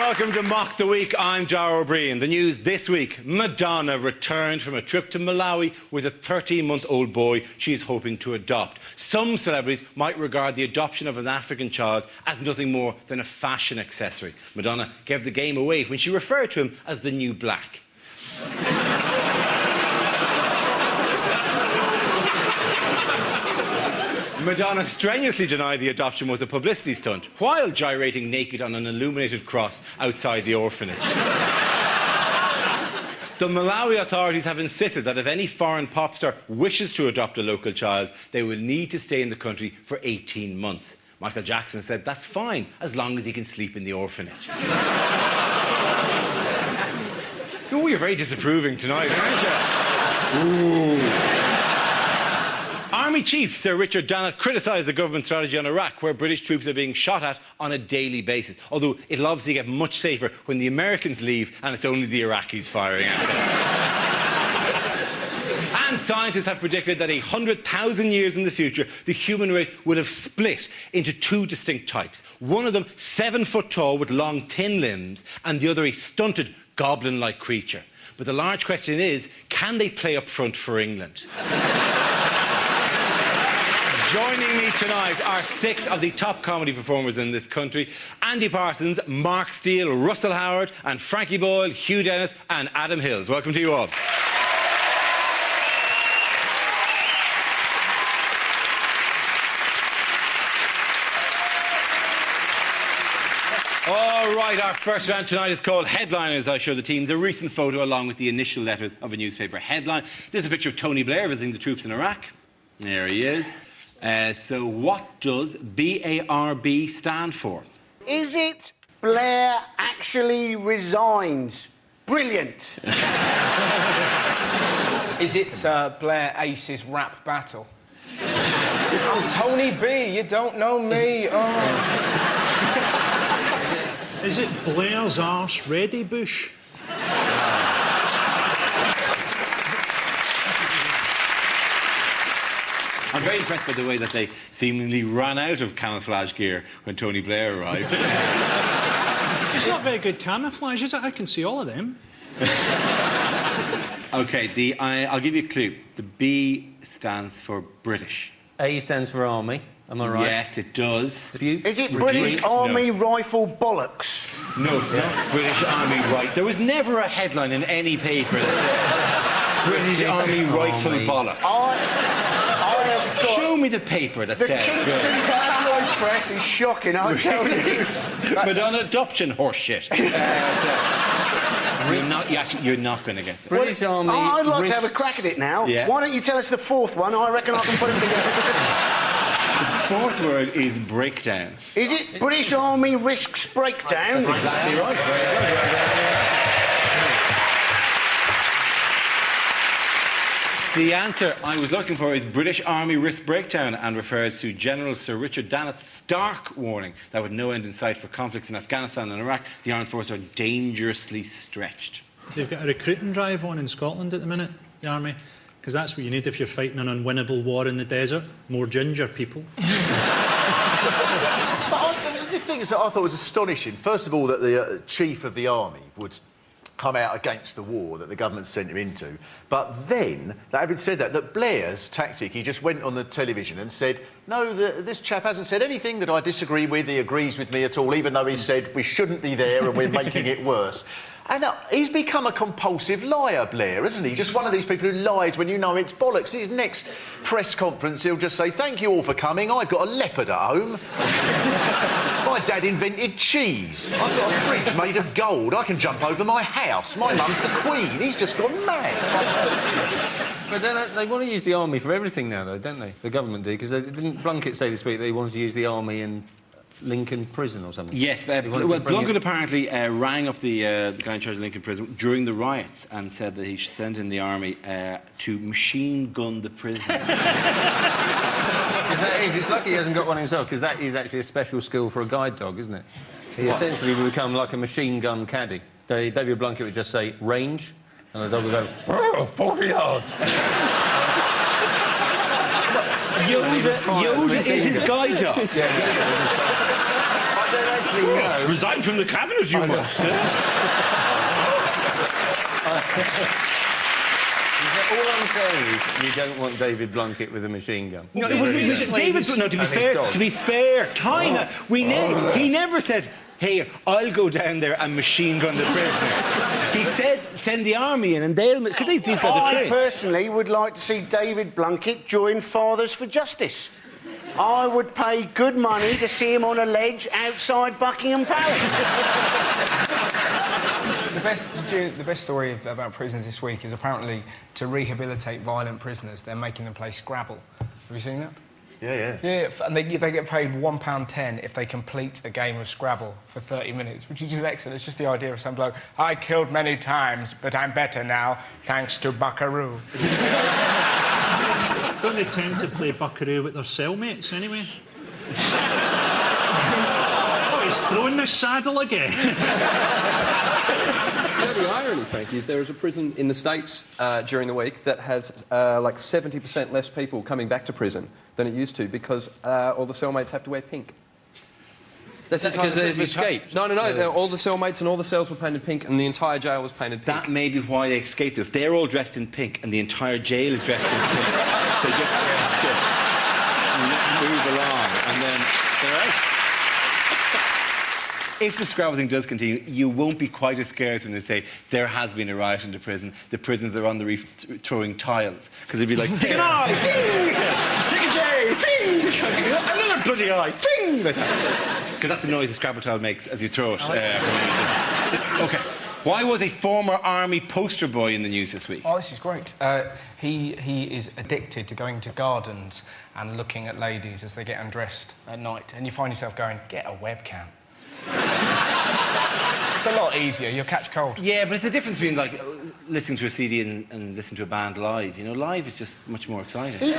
welcome to Mock the Week. I'm Dara O'Brien. The news this week: Madonna returned from a trip to Malawi with a 13-month-old boy she is hoping to adopt. Some celebrities might regard the adoption of an African child as nothing more than a fashion accessory. Madonna gave the game away when she referred to him as the new black. Madonna strenuously denied the adoption was a publicity stunt, while gyrating naked on an illuminated cross outside the orphanage. The Malawi authorities have insisted that if any foreign pop star wishes to adopt a local child, they will need to stay in the country for 18 months. Michael Jackson said that's fine, as long as he can sleep in the orphanage. Oh, you're very disapproving tonight, aren't you? Ooh. Army Chief Sir Richard Dannett criticised the government strategy on Iraq, where British troops are being shot at on a daily basis, although it'll obviously get much safer when the Americans leave and it's only the Iraqis firing at them. And scientists have predicted that 100,000 years in the future, the human race will have split into two distinct types. One of them 7 foot tall with long, thin limbs, and the other a stunted, goblin-like creature. But the large question is, can they play up front for England? Joining me tonight are 6 of the top comedy performers in this country: Andy Parsons, Mark Steele, Russel Howard and Frankie Boyle, Hugh Dennis and Adam Hills. Welcome to you all. All right, our first round tonight is called Headliners. I show the teams a recent photo along with the initial letters of a newspaper headline. This is a picture of Tony Blair visiting the troops in Iraq. There he is. So what does BARB stand for? Is it Blair actually resigns? Brilliant. Is it Blair Ace's rap battle? I'm Tony B, you don't know me. Is it Blair's arse ready bush? I'm very impressed by the way that they seemingly ran out of camouflage gear when Tony Blair arrived. It's not very good camouflage, is it? I can see all of them. OK, I'll give you a clue. The B stands for British. A stands for Army, am I right? Yes, it does. Is it British Army Rifle Bollocks? No, it's not British Army Right. There was never a headline in any paper that said British Army Rifle Bollocks. Show me the paper that says... The Kingston tabloid press is shocking, I tell you. Madonna adoption horseshit. You're not going to get that. British Army I'd like to have a crack at it now. Yeah. Why don't you tell us the fourth one? I reckon I can put it together. The fourth word is breakdown. Is it British Army Risks Breakdown? That's exactly right. Very good. The answer I was looking for is British Army Risk Breakdown, and refers to General Sir Richard Dannett's stark warning that with no end in sight for conflicts in Afghanistan and Iraq, the armed forces are dangerously stretched. They've got a recruiting drive on in Scotland at the minute, the Army, because that's what you need if you're fighting an unwinnable war in the desert. More ginger people. The thing is that I thought was astonishing, first of all, that the chief of the army would come out against the war that the government sent him into. But then, having said that Blair's tactic, he just went on the television and said, no, this chap hasn't said anything that I disagree with, he agrees with me at all, even though he said we shouldn't be there and we're making it worse. And he's become a compulsive liar, Blair, isn't he? Just one of these people who lies when you know it's bollocks. His next press conference, he'll just say, thank you all for coming, I've got a leopard at home. My dad invented cheese. I've got a fridge made of gold. I can jump over my house. My mum's the Queen. He's just gone mad. But they want to use the Army for everything now, though, don't they? The government do, because they didn't Blunkett say this week they wanted to use the Army in Lincoln Prison or something? Yes, well, Blunkett apparently rang up the guy in charge of Lincoln Prison during the riots and said that he should send in the army to machine gun the prison. It's lucky he hasn't got one himself, because that is actually a special skill for a guide dog, isn't it? He essentially would become like a machine gun caddy. David Blunkett would just say, range, and the dog would go, 40 yards. Yoda is his guide dog. Yeah, I don't actually actually know. Resign from the cabinet, you must. All I'm saying is you don't want David Blunkett with a machine gun. No, David, no, to be fair, Tyne, he never said, hey, I'll go down there and machine gun the prisoners. He said, send the army in and they'll... Because these guys are I trained. personally would like to see David Blunkett join Fathers for Justice. I would pay good money to see him on a ledge outside Buckingham Palace. The best story about prisons this week is apparently to rehabilitate violent prisoners, they're making them play Scrabble. Have you seen that? Yeah. Yeah, and they get paid £1.10 if they complete a game of Scrabble for 30 minutes, which is just excellent. It's just the idea of some bloke, I killed many times, but I'm better now, thanks to Buckaroo. Don't they tend to play Buckaroo with their cellmates, anyway? Oh, he's throwing the saddle again. The irony, Frankie, is there is a prison in the States during the week that has like 70% less people coming back to prison than it used to because all the cellmates have to wear pink. That's because they've escaped? No. All the cellmates and all the cells were painted pink and the entire jail was painted pink. That may be why they escaped. If they're all dressed in pink and the entire jail is dressed in pink, they just have to move along and then they're out. If the Scrabble thing does continue, you won't be quite as scared when they say there has been a riot in the prison. The prisoners are on the reef throwing tiles. Because they'd be like, take an eye, ting! Take a J, ting! Another bloody eye, ting! Like that. Because that's the noise the Scrabble tile makes as you throw it. OK. Why was a former army poster boy in the news this week? Oh, this is great. He is addicted to going to gardens and looking at ladies as they get undressed at night. And you find yourself going, get a webcam. It's a lot easier. You'll catch cold. Yeah, but it's the difference between, like, listening to a CD and listening to a band live. You know, live is just much more exciting. They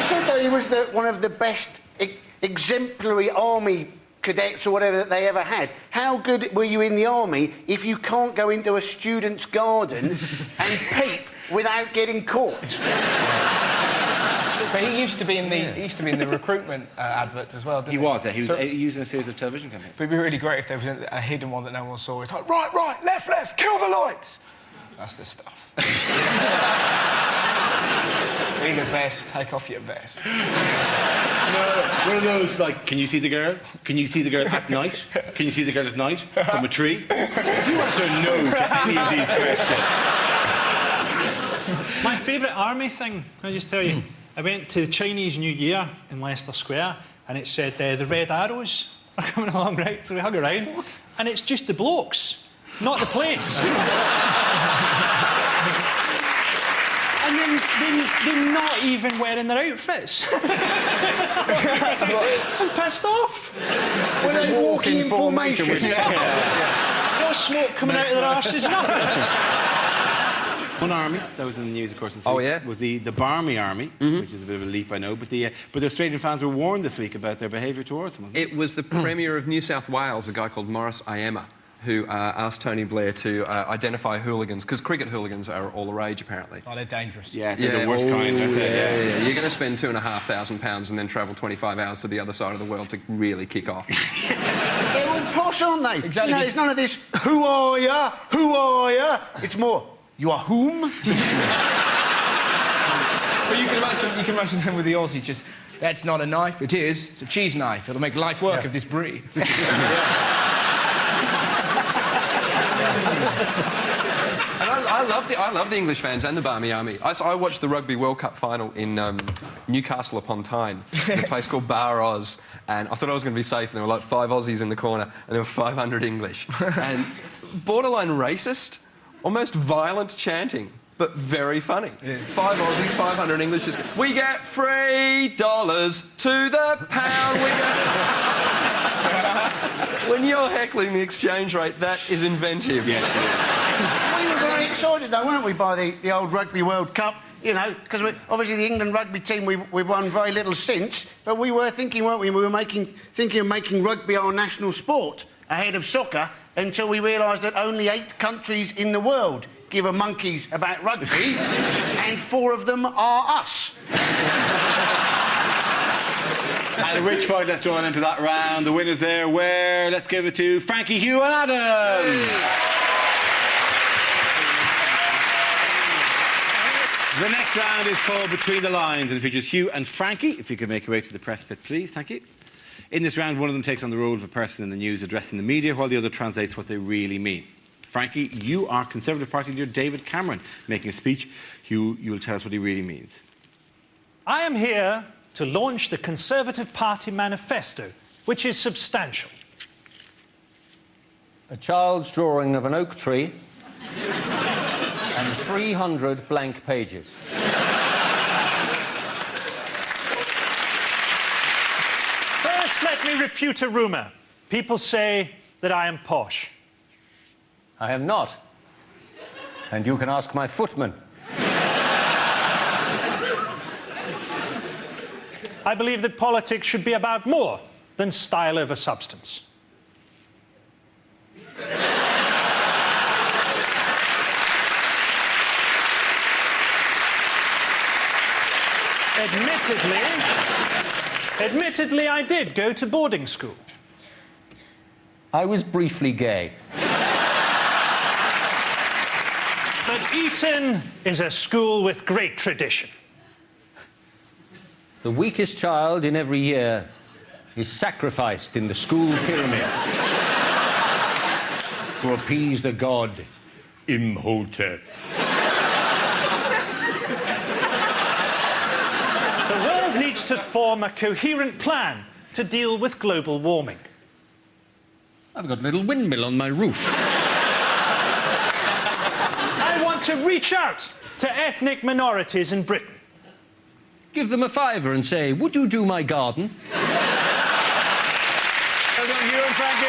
said, though, he was one of the best exemplary army cadets or whatever that they ever had. How good were you in the army if you can't go into a student's garden and peep without getting caught? But he used to be in the recruitment adverts as well, didn't he? He was using a series of television campaigns. But it'd be really great if there was a hidden one that no one saw. It's like, right, left, kill the lights. That's the stuff. Be the best, take off your vest. No, one of those, like, can you see the girl? Can you see the girl at night? Can you see the girl at night? From a tree? If you answer no to any of these questions... My favourite army thing, can I just tell you? I went to the Chinese New Year in Leicester Square and it said the red arrows are coming along, right? So we hung around. What? And it's just the blokes, not the planes. And then they're not even wearing their outfits. I'm pissed off. Were they walking in formation? No smoke coming out of their arses, nothing. One army that was in the news, of course, this Oh, week yeah? was the Barmy Army, which is a bit of a leap, I know, but the Australian fans were warned this week about their behaviour towards them, wasn't it? It was the Premier of New South Wales, a guy called Maurice Iemma, who asked Tony Blair to identify hooligans, because cricket hooligans are all the rage, apparently. Oh, they're dangerous. Yeah, they're the worst kind, aren't they? Yeah. You're going to spend £2,500 and then travel 25 hours to the other side of the world to really kick off. They're all posh, aren't they? Exactly. You know, it's none of this, who are ya? Who are ya? It's more, you are whom? But you can imagine him with the Aussie just, that's not a knife, it is. It's a cheese knife. It'll make light work of this brie. And I love the English fans and the Barmy Army. I watched the Rugby World Cup final in Newcastle upon Tyne, in a place called Bar Oz, and I thought I was going to be safe, and there were like 5 Aussies in the corner, and there were 500 English. And borderline racist, almost violent chanting, but very funny. Yeah. 5 Aussies, 500 English, just, we get $3 to the pound, we get... When you're heckling the exchange rate, that is inventive. We were very excited, though, weren't we, by the old Rugby World Cup? You know, because obviously the England rugby team, we've won very little since, but we were thinking, weren't we? We were thinking of making rugby our national sport ahead of soccer until we realised that only 8 countries in the world give a monkeys about rugby, and 4 of them are us. At which point, let's draw on into that round. The winners there were, let's give it to Frankie, Hugh and Adam. The next round is called Between the Lines and it features Hugh and Frankie. If you could make your way to the press pit, please. Thank you. In this round, one of them takes on the role of a person in the news addressing the media, while the other translates what they really mean. Frankie, you are Conservative Party leader David Cameron making a speech. Hugh, you will tell us what he really means. I am here to launch the Conservative Party manifesto, which is substantial. A child's drawing of an oak tree and 300 blank pages. First, let me refute a rumour. People say that I am posh. I am not. And you can ask my footman. I believe that politics should be about more than style over substance. Admittedly, I did go to boarding school. I was briefly gay. But Eton is a school with great tradition. The weakest child in every year is sacrificed in the school pyramid to appease the god Imhotep. The world needs to form a coherent plan to deal with global warming. I've got a little windmill on my roof. I want to reach out to ethnic minorities in Britain. Give them a fiver and say, would you do my garden? Well done, Hugh and Frankie.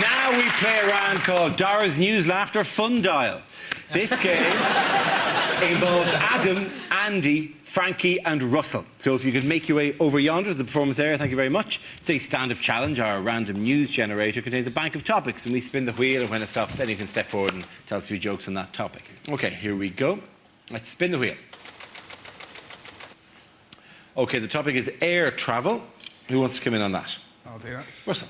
Now we play a round called Dora's News Laughter Fun Dial. This game involves Adam, Andy, Frankie and Russell. So if you could make your way over yonder to the performance area, thank you very much. Today's stand-up challenge, our random news generator, contains a bank of topics and we spin the wheel, and when it stops, then you can step forward and tell us a few jokes on that topic. OK, here we go. Let's spin the wheel. OK, the topic is air travel. Who wants to come in on that? I'll do that. Russell.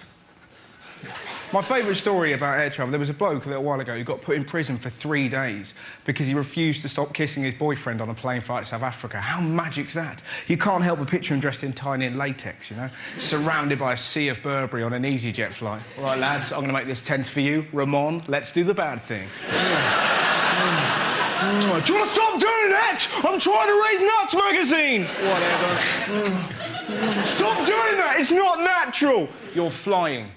My favourite story about air travel, there was a bloke a little while ago who got put in prison for 3 days because he refused to stop kissing his boyfriend on a plane flight to South Africa. How magic's that? You can't help but picture him dressed entirely in latex, you know, surrounded by a sea of Burberry on an EasyJet flight. All right, lads, I'm going to make this tense for you. Ramon, let's do the bad thing. Do you want to stop doing that? I'm trying to read Nuts magazine. Whatever. Stop doing that. It's not natural. You're flying.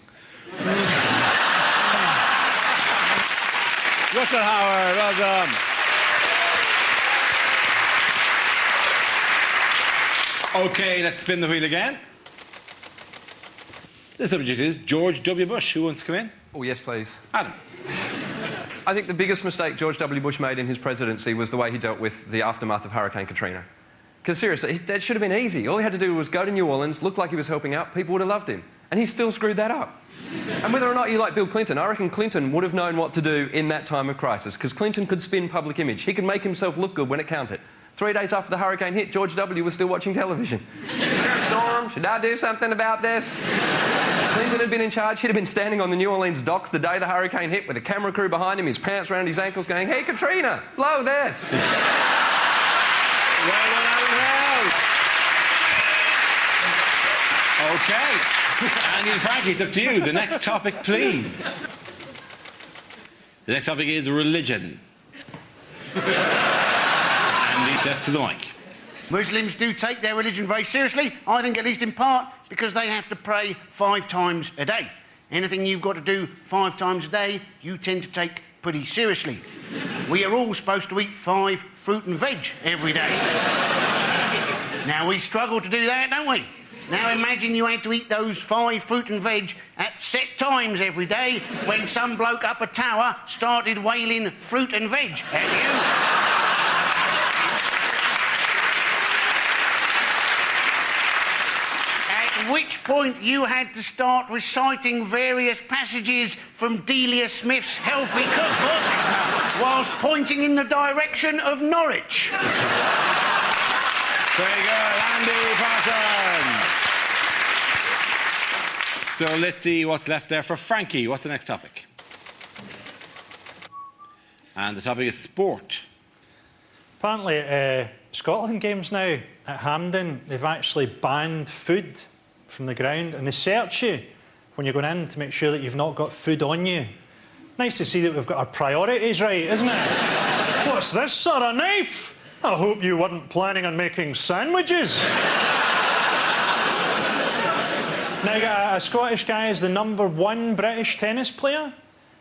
Russell Howard, well done. OK, let's spin the wheel again. The subject is George W. Bush. Who wants to come in? Oh, yes, please. Adam. I think the biggest mistake George W. Bush made in his presidency was the way he dealt with the aftermath of Hurricane Katrina. Because seriously, that should have been easy. All he had to do was go to New Orleans, look like he was helping out, people would have loved him. And he still screwed that up. And whether or not you like Bill Clinton, I reckon Clinton would have known what to do in that time of crisis, because Clinton could spin public image. He could make himself look good when it counted. 3 days after the hurricane hit, George W. was still watching television. Storm, should I do something about this? If Clinton had been in charge, he'd have been standing on the New Orleans docks the day the hurricane hit with a camera crew behind him, his pants around his ankles going, "Hey, Katrina, blow this." Well done, Adam. OK. Andy and Frankie, it's up to you. The next topic, please. The next topic is religion. Andy steps to the mic. Muslims do take their religion very seriously, I think at least in part because they have to pray 5 times a day. Anything you've got to do 5 times a day, you tend to take pretty seriously. We are all supposed to eat 5 fruit and veg every day. Now, we struggle to do that, don't we? Now imagine you had to eat those 5 fruit and veg at set times every day when some bloke up a tower started wailing fruit and veg at you. At which point you had to start reciting various passages from Delia Smith's healthy cookbook. whilst pointing in the direction of Norwich. Very good, Andy Parsons. So let's see what's left there for Frankie. What's the next topic? And the topic is sport. Apparently, at Scotland games now at Hampden, they've actually banned food from the ground, and they search you when you're going in to make sure that you've not got food on you. Nice to see that we've got our priorities right, isn't it? What's this, sir? A knife? I hope you weren't planning on making sandwiches. Now, a Scottish guy is the #1 British tennis player.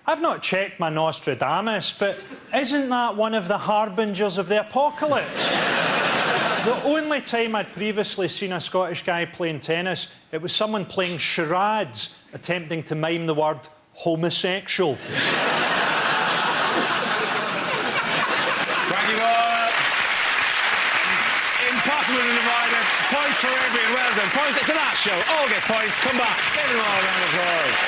I've not checked my Nostradamus, but isn't that one of the harbingers of the apocalypse? The only time I'd previously seen a Scottish guy playing tennis, it was someone playing charades, attempting to mime the word homosexual. Frankie Boyle. Impossible to divide it. Points for everyone. Well done. Points. It's the last show. All get points. Come back. Give them all a round of applause.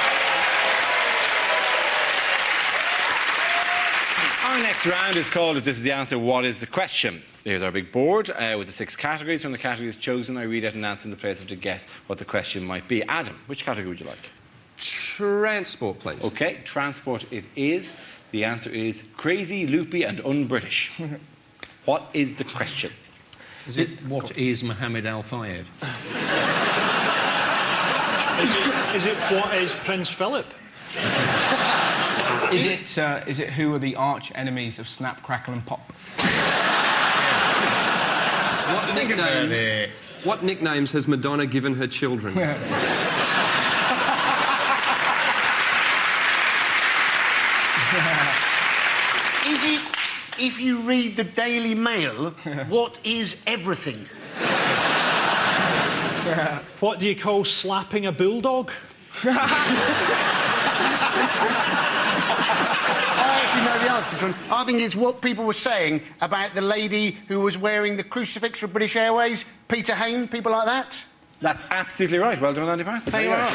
Our next round is called, if this is the answer, what is the question? Here's our big board with the 6 categories. From the categories chosen, I read out an answer and the players have to guess what the question might be. Adam, which category would you like? Transport, please. OK, transport it is. The answer is crazy, loopy and un-British. What is the question? Is it what is Mohammed Al Fayed? Is it what is Prince Philip? Is it who are the arch enemies of Snap, Crackle and Pop? What nicknames has Madonna given her children? Is it, if you read the Daily Mail, what is everything? What do you call slapping a bulldog? I actually know the answer to this one. I think it's what people were saying about the lady who was wearing the crucifix for British Airways, Peter Hain, people like that. That's absolutely right. Well done, Andy Parsons. There you are.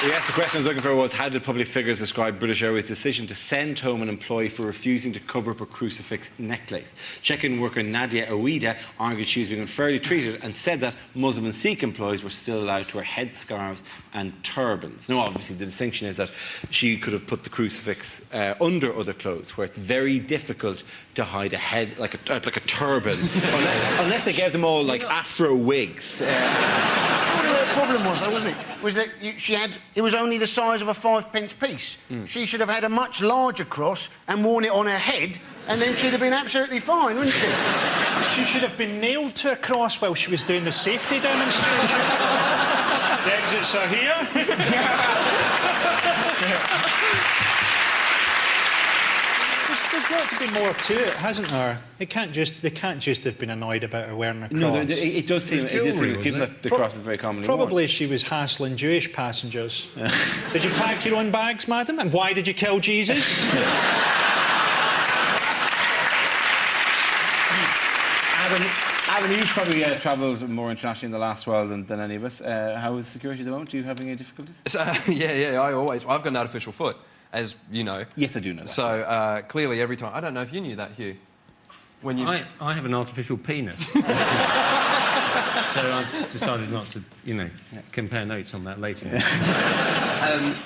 Yes, the question I was looking for was, how did public figures describe British Airways' decision to send home an employee for refusing to cover up a crucifix necklace? Check-in worker Nadia Ouida argued she was being unfairly treated and said that Muslim and Sikh employees were still allowed to wear headscarves and turbans. Now, obviously, the distinction is that she could have put the crucifix under other clothes, where it's very difficult to hide a head, like a turban, unless they gave them all, like, afro wigs. Surely the problem was, though, wasn't it? Was that it was only the size of a 5p piece. She should have had a much larger cross and worn it on her head, and then she'd have been absolutely fine, wouldn't she? She should have been nailed to a cross while she was doing the safety demonstration. The exits are here. There's got to be more to it, hasn't there? They can't just have been annoyed about her wearing a cross. No, it does seem, given that the cross is very commonly worn. Probably she was hassling Jewish passengers. Did you pack your own bags, madam? And why did you kill Jesus? Adam, you've probably travelled more internationally in the last while than any of us. How is security at the moment? Do you have any difficulties? I've got an artificial foot, as you know. Yes, I do know that. So, clearly every time... I don't know if you knew that, Hugh. When you... I have an artificial penis. So I've decided not to, compare notes on that later.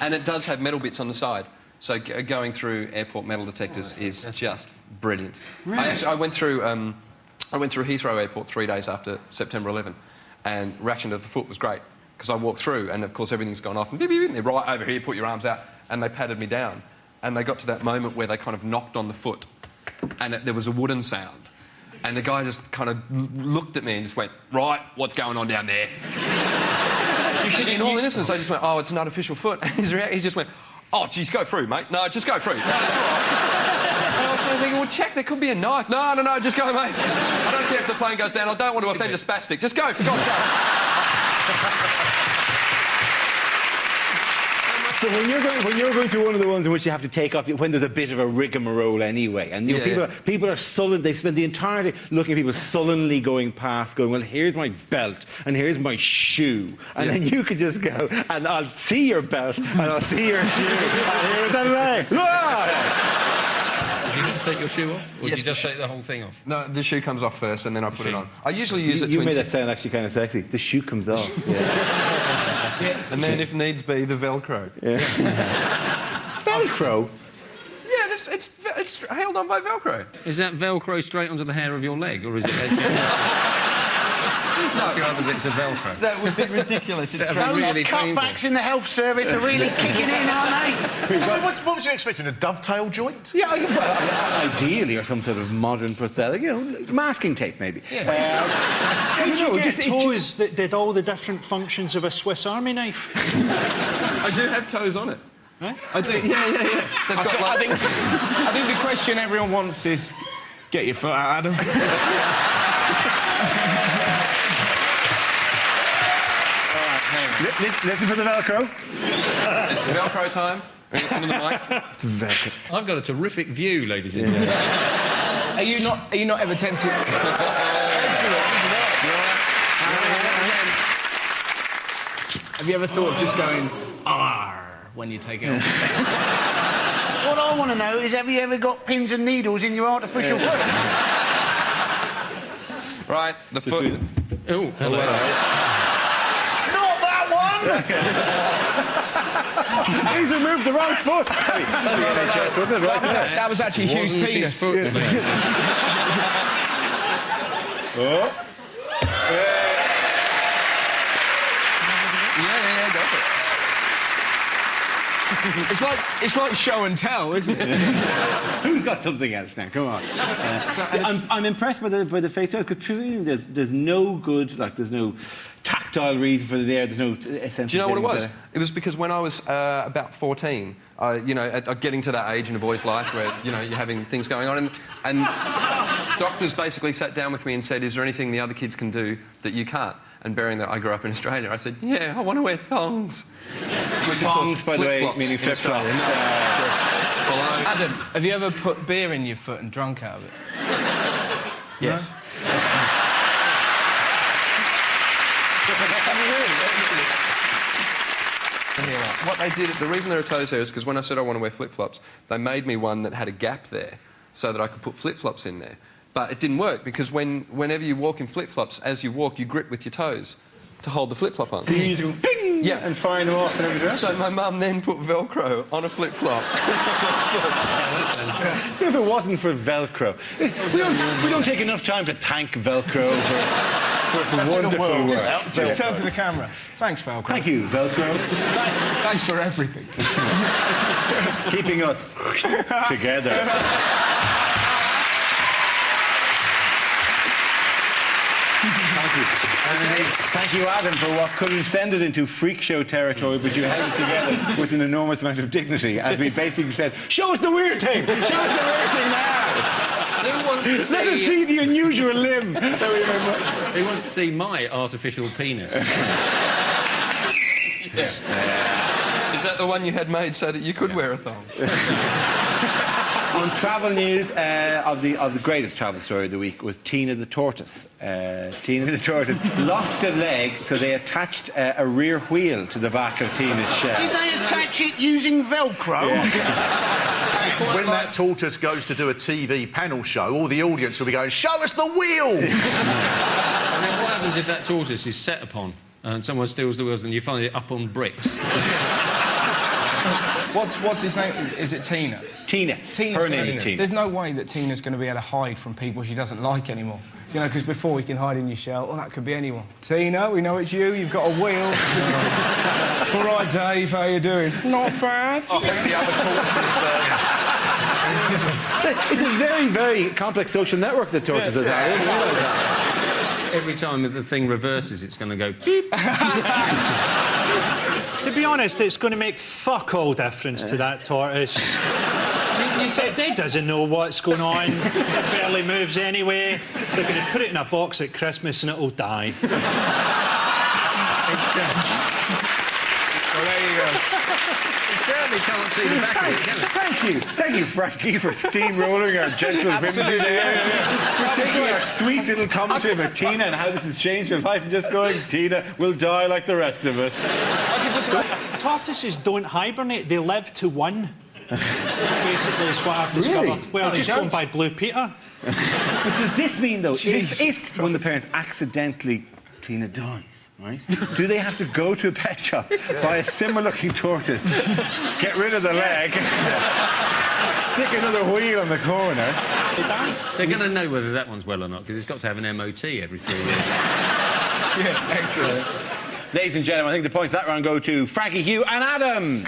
and it does have metal bits on the side. So going through airport metal detectors is just brilliant. Right. I went through Heathrow Airport 3 days after September 11, and reaction of the foot was great, because I walked through and, of course, everything's gone off, and beep, beep, beep, and they're right over here, put your arms out, and they patted me down. And they got to that moment where they kind of knocked on the foot, and there was a wooden sound. And the guy just kind of looked at me and just went, right, what's going on down there? In all innocence, I just went, oh, it's an artificial foot. And he just went, oh, geez, go through, mate. No, just go through. No, it's all right. And I was kind of thinking, well, check, there could be a knife. No, just go, mate. I don't care if the plane goes down. I don't want to offend a spastic. Just go, for God's sake. But when you're going to one of the ones in which you have to take off, when there's a bit of a rigmarole anyway, and you know, people are sullen. They spend the entire day looking at people sullenly going past, going, "Well, here's my belt and here's my shoe," and then you could just go, "And I'll see your belt and I'll see your shoe, and here's the leg." Did you just take your shoe off, or did you just take the whole thing off? No, the shoe comes off first, and then I put it on. I usually use it to... You made that sound actually kind of sexy. The shoe comes off. Yeah. And then, if needs be, the Velcro. Yeah. Velcro? Yeah, it's held on by Velcro. Is that Velcro straight onto the hair of your leg, or is it... No, two other bits of Velcro. That would be ridiculous. It's Those really cutbacks painful. in the health service are really kicking in, aren't they? What was you expecting? A dovetail joint? Yeah, well, ideally, or some sort of modern prosthetic, you know, masking tape maybe. Did you get toes that did all the different functions of a Swiss Army knife? I do have toes on it. Huh? I do, yeah. They've got like... I think the question everyone wants is, get your foot out, Adam. Listen for the Velcro. It's Velcro time. Into the mic. It's Velcro. I've got a terrific view, ladies and gentlemen. Are you not ever tempted? Have you ever thought of just going "arr" when you take it off? What I want to know is, have you ever got pins and needles in your artificial foot? Right, the foot. Oh, hello. Not that one! He's removed the wrong foot. That'd be NHS, wouldn't it? Right there. That was actually Hugh's Wasn't penis. his foot, ladies. Oh. Yeah, go for it. It's like show and tell, isn't it? Who's got something else now? Come on. I'm impressed by the fake toe, because presumably there's no good, like, there's no tactile reason for the there, there's no essential... Do you know what it was? It was because when I was about 14, you know, getting to that age in a boy's life where, you know, you're having things going on, and doctors basically sat down with me and said, "Is there anything the other kids can do that you can't?" And bearing that I grew up in Australia, I said, "Yeah, I want to wear thongs." Which, Thongs, by the way, flip-flops meaning in flip-flops. Australia, just below. Adam, have you ever put beer in your foot and drunk out of it? Yes. What they did, the reason there are toes there is because when I said I want to wear flip-flops, they made me one that had a gap there so that I could put flip-flops in there. But it didn't work because whenever you walk in flip-flops, as you walk, you grip with your toes to hold the flip-flop on. So you used to go bing, Yeah. and firing them off in every direction. So my mum then put Velcro on a flip-flop. If it wasn't for Velcro, we don't take enough time to thank Velcro for its wonderful work. Just turn to the camera. Thanks, Velcro. Thank you, Velcro. Thanks for everything. Keeping us together. Thank you. Thank you, Adam, for what could have descended into freak show territory, but you held it together with an enormous amount of dignity, as we basically said, "Show us the weird thing! Show us the weird thing now! Who wants to Let us see the unusual limb that we remember." Who wants to see my artificial penis? Is that the one you had made so that you could wear a thong? On travel news, of the greatest travel story of the week was Tina the tortoise. Tina the tortoise lost a leg, so they attached a rear wheel to the back of Tina's shell. Did they attach it using Velcro? When that tortoise goes to do a TV panel show, all the audience will be going, "Show us the wheel!" And then what happens if that tortoise is set upon and someone steals the wheels and you find it up on bricks? What's his name? Is it Tina? Tina. Tina's Her name is Tina. There's no way that Tina's going to be able to hide from people she doesn't like anymore. You know, because before you can hide in your shell, well, that could be anyone. Tina, we know it's you. You've got a wheel. All right, Dave, how you doing? Not bad. I think the other tortoise It's a very, very complex social network that tortoises are. Every time the thing reverses, it's going to go beep. To be honest, it's going to make fuck all difference to that tortoise. You said he doesn't know what's going on. It barely moves anyway. They're going to put it in a box at Christmas and it'll die. Well, there you go. You certainly can't see the back of it, can you? Thank you, Frankie, for steamrolling our gentle whimsy there. For taking our sweet little commentary about Tina and how this has changed her life and just going, Tina will die like the rest of us. Tortoises don't hibernate, they live to one. Basically, is what I've discovered. Really? Well, just going by Blue Peter. But does this mean, though, if one of the parents accidentally, Tina dies, right? Do they have to go to a pet shop, buy a similar-looking tortoise, get rid of the leg, stick another wheel on the corner? They're going to know whether that one's well or not, because it's got to have an MOT every 3 years. Yeah, excellent. Ladies and gentlemen, I think the points that round go to Frankie, Hugh and Adam.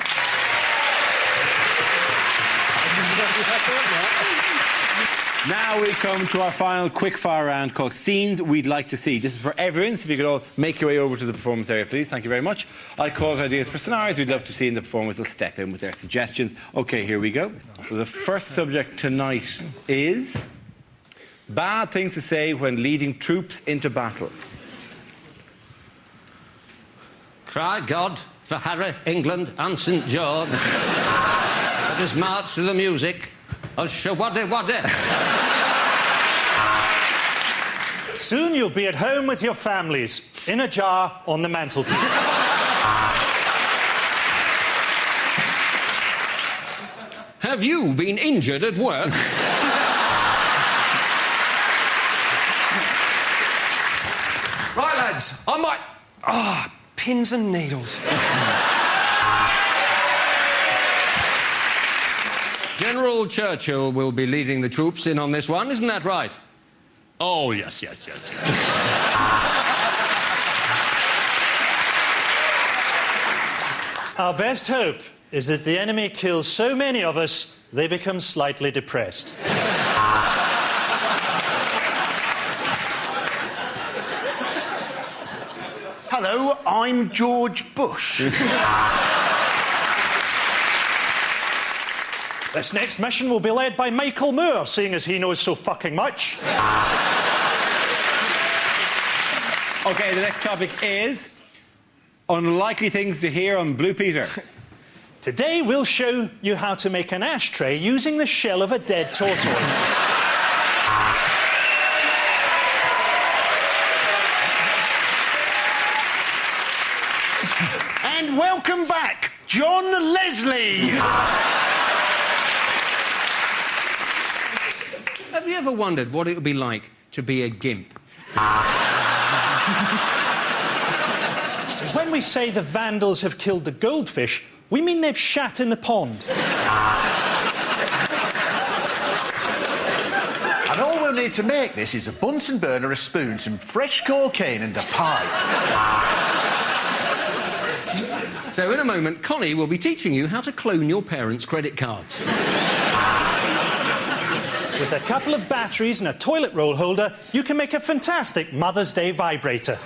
Now we come to our final quickfire round called Scenes We'd Like to See. This is for everyone, so if you could all make your way over to the performance area, please. Thank you very much. I call it ideas for scenarios we'd love to see, and the performers will step in with their suggestions. OK, here we go. Well, the first subject tonight is bad things to say when leading troops into battle. Cry God for Harry, England and St George. Let us march to the music of Shawaddy-Waddy. Soon you'll be at home with your families, in a jar on the mantelpiece. Have you been injured at work? Right, lads, I might... Ah, pins and needles. General Churchill will be leading the troops in on this one, isn't that right? Oh, yes. Our best hope is that the enemy kills so many of us, they become slightly depressed. Hello, I'm George Bush. This next mission will be led by Michael Moore, seeing as he knows so fucking much. OK, the next topic is unlikely things to hear on Blue Peter. Today we'll show you how to make an ashtray using the shell of a dead tortoise. And welcome back, John Leslie. Have you ever wondered what it would be like to be a gimp? When we say the Vandals have killed the goldfish, we mean they've shat in the pond. And all we'll need to make this is a Bunsen burner, a spoon, some fresh cocaine and a pipe. So in a moment, Connie will be teaching you how to clone your parents' credit cards. With a couple of batteries and a toilet roll holder, you can make a fantastic Mother's Day vibrator.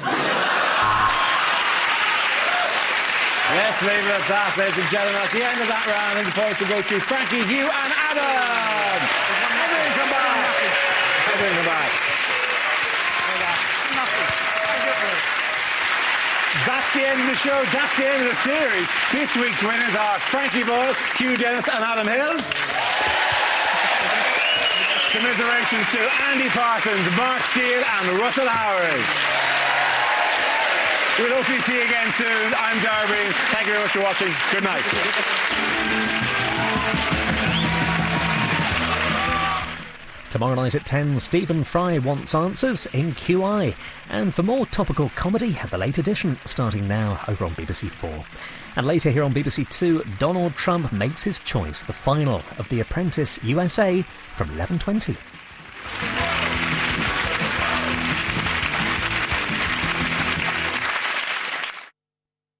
Let's leave it at that, ladies and gentlemen. At the end of that round, I think the points will go to Frankie, Hugh and Adam. Everyone come back. Everyone come back. That's the end of the show. That's the end of the series. This week's winners are Frankie Boyle, Hugh Dennis and Adam Hills. Commiserations to Andy Parsons, Mark Steele and Russell Howard. We'll hopefully see you again soon. I'm Darby. Thank you very much for watching. Good night. Tomorrow night at 10, Stephen Fry wants answers in QI. And for more topical comedy, the late edition starting now over on BBC 4. And later here on BBC 2, Donald Trump makes his choice, the final of The Apprentice USA from 11:20.